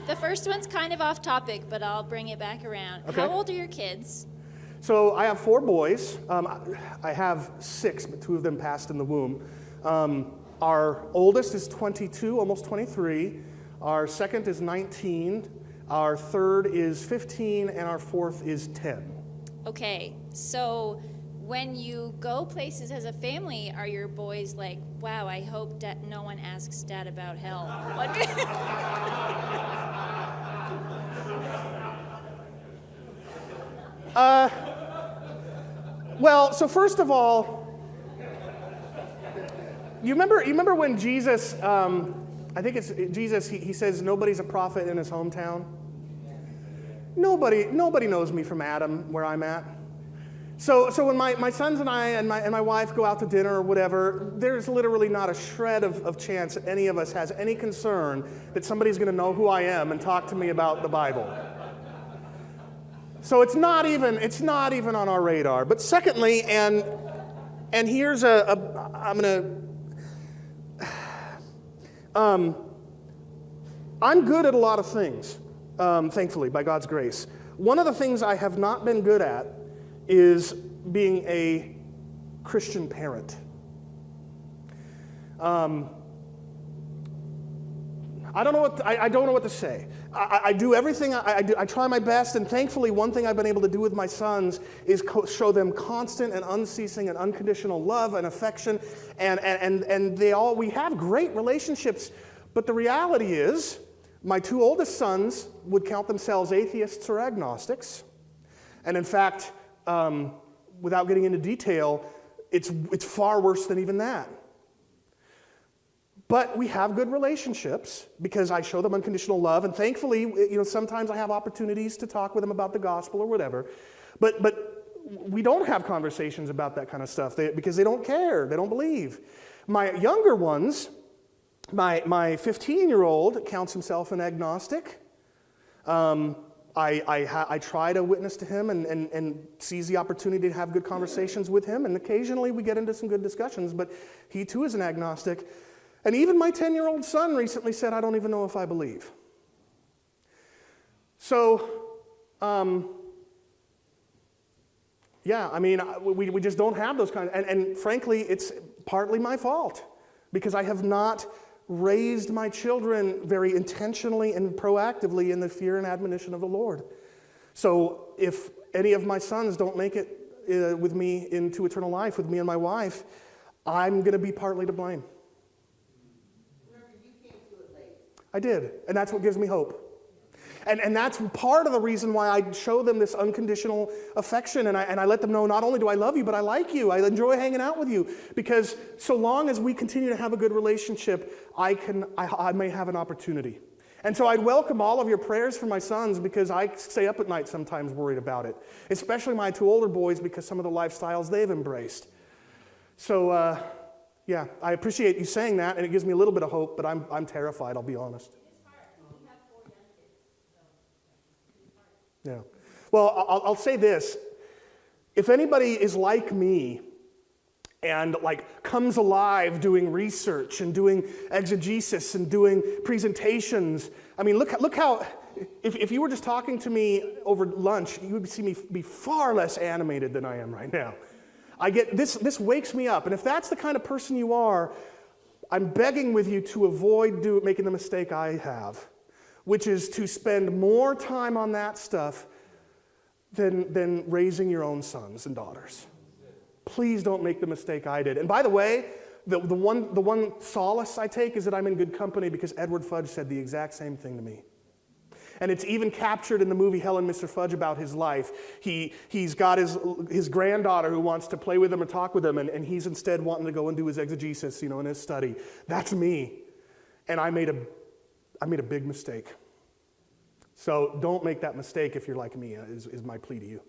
The first one's kind of off topic, but I'll bring it back around. Okay. How old are your kids? So I have 4 boys. I have 6, but 2 of them passed in the womb. Our oldest is 22, almost 23. Our second is 19. Our third is 15, and our fourth is 10. Okay, so when you go places as a family, are your boys like, wow, I hope no one asks Dad about hell? Well, so first of all, you remember when Jesus, I think it's Jesus, he says nobody's a prophet in his hometown? Nobody knows me from Adam, where I'm at. So when my sons and I and my wife go out to dinner or whatever, there's literally not a shred of chance that any of us has any concern that somebody's going to know who I am and talk to me about the Bible. So it's not even on our radar. But secondly, and here's I'm good at a lot of things, thankfully, by God's grace. One of the things I have not been good at is being a Christian parent. I don't know what to say. I do everything. I try my best, and thankfully, one thing I've been able to do with my sons is show them constant and unceasing and unconditional love and affection, and we have great relationships. But the reality is, my 2 oldest sons would count themselves atheists or agnostics, and in fact, without getting into detail, it's far worse than even that. But we have good relationships because I show them unconditional love, and thankfully, sometimes I have opportunities to talk with them about the gospel or whatever. But we don't have conversations about that kind of stuff because they don't care, they don't believe. My younger ones, my 15-year-old counts himself an agnostic. I try to witness to him and seize the opportunity to have good conversations with him, and occasionally we get into some good discussions, but he too is an agnostic. And even my 10-year-old son recently said, I don't even know if I believe. So, we just don't have those kinds. And frankly, it's partly my fault because I have not raised my children very intentionally and proactively in the fear and admonition of the Lord. So if any of my sons don't make it with me into eternal life, with me and my wife, I'm going to be partly to blame. I did, and that's what gives me hope. And that's part of the reason why I show them this unconditional affection, and I let them know not only do I love you, but I like you. I enjoy hanging out with you, because so long as we continue to have a good relationship, I may have an opportunity. And so I'd welcome all of your prayers for my sons, because I stay up at night sometimes worried about it, especially my 2 older boys, because some of the lifestyles they've embraced. So, I appreciate you saying that, and it gives me a little bit of hope, but I'm terrified, I'll be honest. Yeah. Well, I'll say this. If anybody is like me and comes alive doing research and doing exegesis and doing presentations, I mean, look how, if you were just talking to me over lunch, you would see me be far less animated than I am right now. I get this wakes me up, and if that's the kind of person you are, I'm begging with you to avoid making the mistake I have, which is to spend more time on that stuff than raising your own sons and daughters. Please don't make the mistake I did. And by the way, the one solace I take is that I'm in good company, because Edward Fudge said the exact same thing to me. And it's even captured in the movie Helen, Mr. Fudge, about his life. He's got his granddaughter who wants to play with him and talk with him, and he's instead wanting to go and do his exegesis, in his study. That's me. And I made a big mistake. So don't make that mistake if you're like me, is my plea to you.